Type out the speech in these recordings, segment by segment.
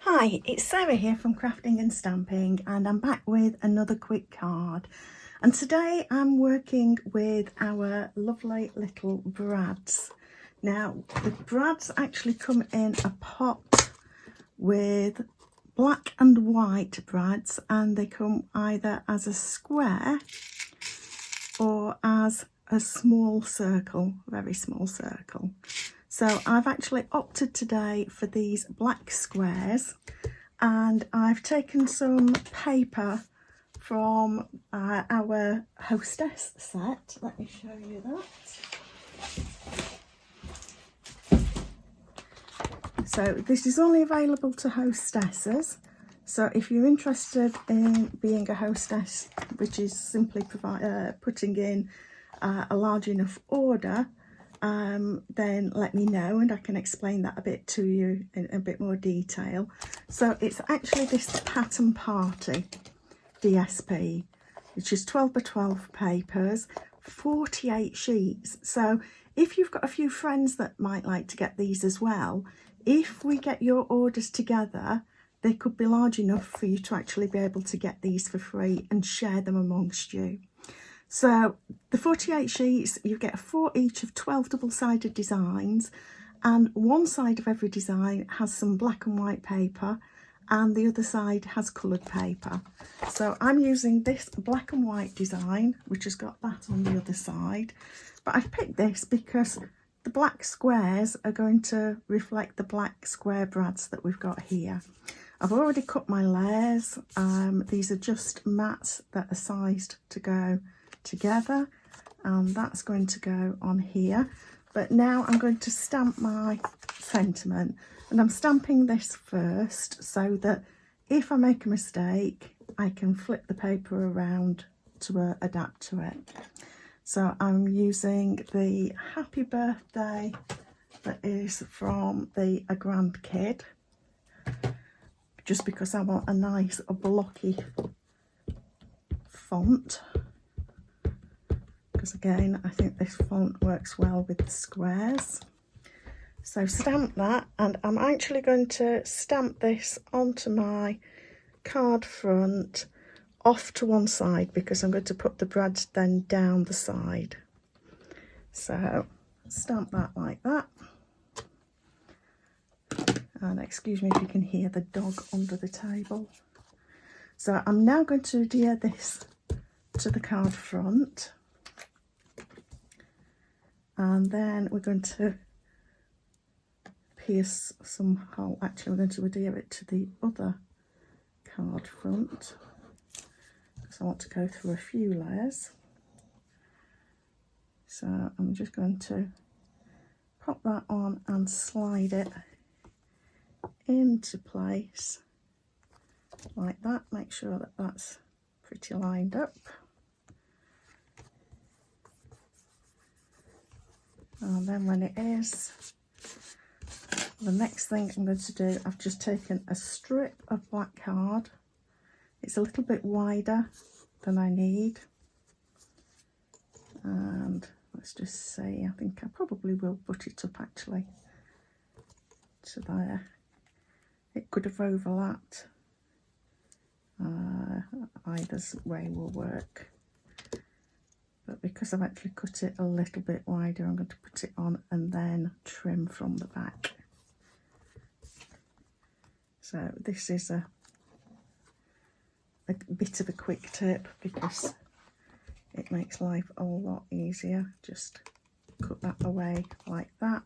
Hi, it's Sarah here from Crafting and Stamping, and I'm back with another quick card. And today I'm working with our lovely little brads. Now the brads actually come in a pot with black and white brads, and they come either as a square or as a small circle, very small circle. So I've actually opted today for these black squares, and I've taken some paper from our hostess set. Let me show you that. So this is only available to hostesses. So if you're interested in being a hostess, which is simply putting in a large enough order, then let me know and I can explain that a bit to you in a bit more detail. So it's actually this Pattern Party DSP, which is 12 by 12 papers, 48 sheets. So if you've got a few friends that might like to get these as well, if we get your orders together, they could be large enough for you to actually be able to get these for free and share them amongst you. So the 48 sheets, you get 4 each of 12 double-sided designs, and one side of every design has some black and white paper and the other side has coloured paper. So I'm using this black and white design, which has got that on the other side, but I've picked this because the black squares are going to reflect the black square brads that we've got here. I've already cut my layers. These are just mats that are sized to go together, and that's going to go on here. But now I'm going to stamp my sentiment, and I'm stamping this first so that if I make a mistake I can flip the paper around to adapt to it. So I'm using the Happy Birthday that is from the A Grand Kid, just because I want a nice blocky font, because again I think this font works well with the squares. So stamp that, and I'm actually going to stamp this onto my card front off to one side because I'm going to put the brads then down the side. So stamp that like that. And excuse me if you can hear the dog under the table. So I'm now going to adhere this to the card front, and then we're going to pierce some hole. Actually, we're going to adhere it to the other card front because I want to go through a few layers. So I'm just going to pop that on and slide it into place like that. Make sure that that's pretty lined up. And then when it is, the next thing I'm going to do, I've just taken a strip of black card. It's a little bit wider than I need. And let's just see, I think I probably will put it up actually to there. It could have overlapped. Either way will work. But because I've actually cut it a little bit wider, I'm going to put it on and then trim from the back. So this is a bit of a quick tip because it makes life a lot easier. Just cut that away like that,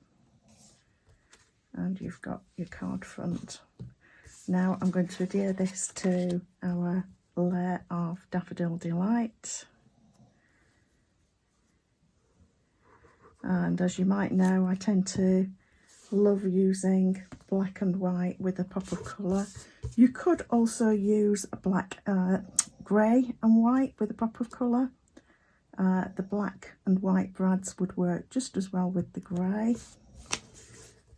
and you've got your card front. Now I'm going to adhere this to our layer of Daffodil Delight. And as you might know, I tend to love using black and white with a pop of colour. You could also use a black, grey and white with a pop of colour. The black and white brads would work just as well with the grey.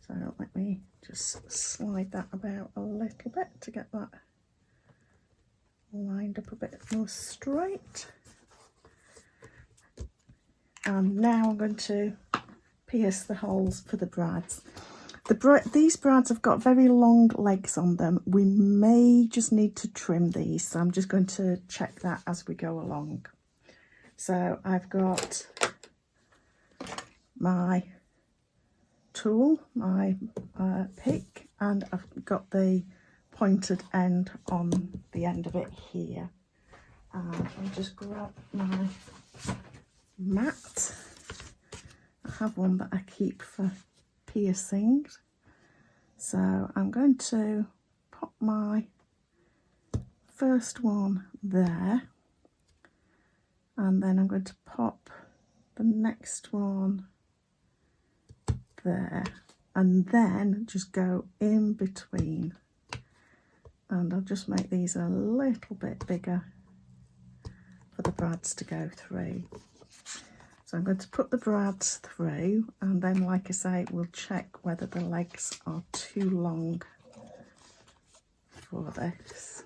So let me just slide that about a little bit to get that lined up a bit more straight. And now I'm going to pierce the holes for the brads. These brads have got very long legs on them. We may just need to trim these, so I'm just going to check that as we go along. So I've got my tool, my pick, and I've got the pointed end on the end of it here. And I'll just grab my mat. I have one that I keep for piercings, so I'm going to pop my first one there, and then I'm going to pop the next one there, and then just go in between, and I'll just make these a little bit bigger for the brads to go through. So I'm going to put the brads through, and then, like I say, we'll check whether the legs are too long for this.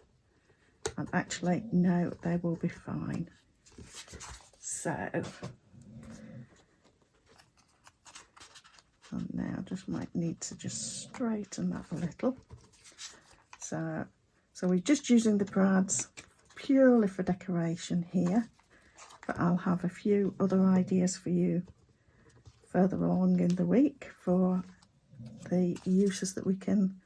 And actually, no, they will be fine. So, and now I just might need to just straighten that a little. So we're just using the brads purely for decoration here. But I'll have a few other ideas for you further along in the week for the uses that we can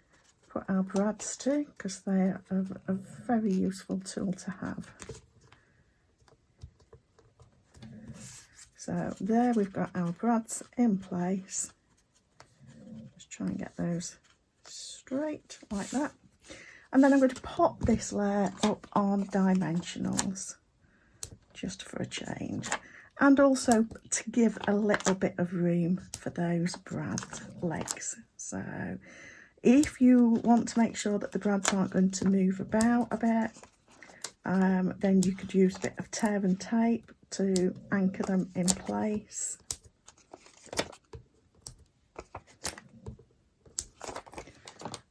put our brads to, because they're a very useful tool to have. So there we've got our brads in place. Just try and get those straight like that. And then I'm going to pop this layer up on dimensionals, just for a change, and also to give a little bit of room for those brad legs. So if you want to make sure that the brads aren't going to move about a bit, then you could use a bit of tear and tape to anchor them in place.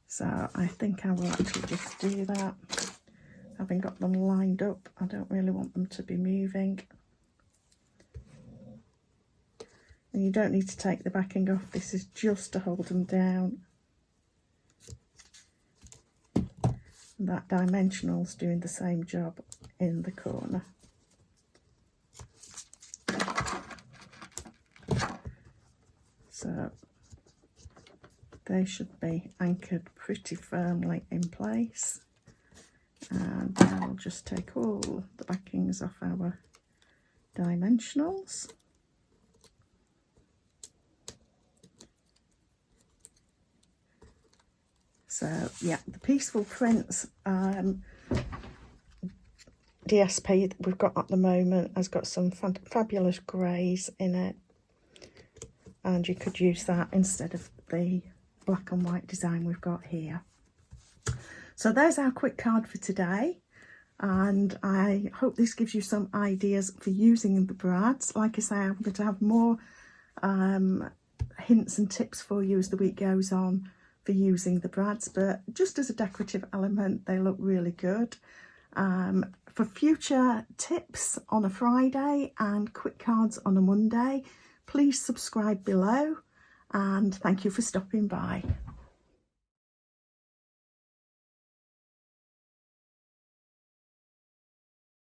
So I think I will actually just do that. Having got them lined up, I don't really want them to be moving. And you don't need to take the backing off, this is just to hold them down. And that dimensional's doing the same job in the corner. So they should be anchored pretty firmly in place. And then we'll just take all the backings off our dimensionals. So yeah, the Peaceful Prince DSP that we've got at the moment has got some fabulous greys in it, and you could use that instead of the black and white design we've got here. So there's our quick card for today, and I hope this gives you some ideas for using the brads. Like I say, I'm going to have more hints and tips for you as the week goes on for using the brads, but just as a decorative element, they look really good. For future tips on a Friday and quick cards on a Monday, please subscribe below, and thank you for stopping by.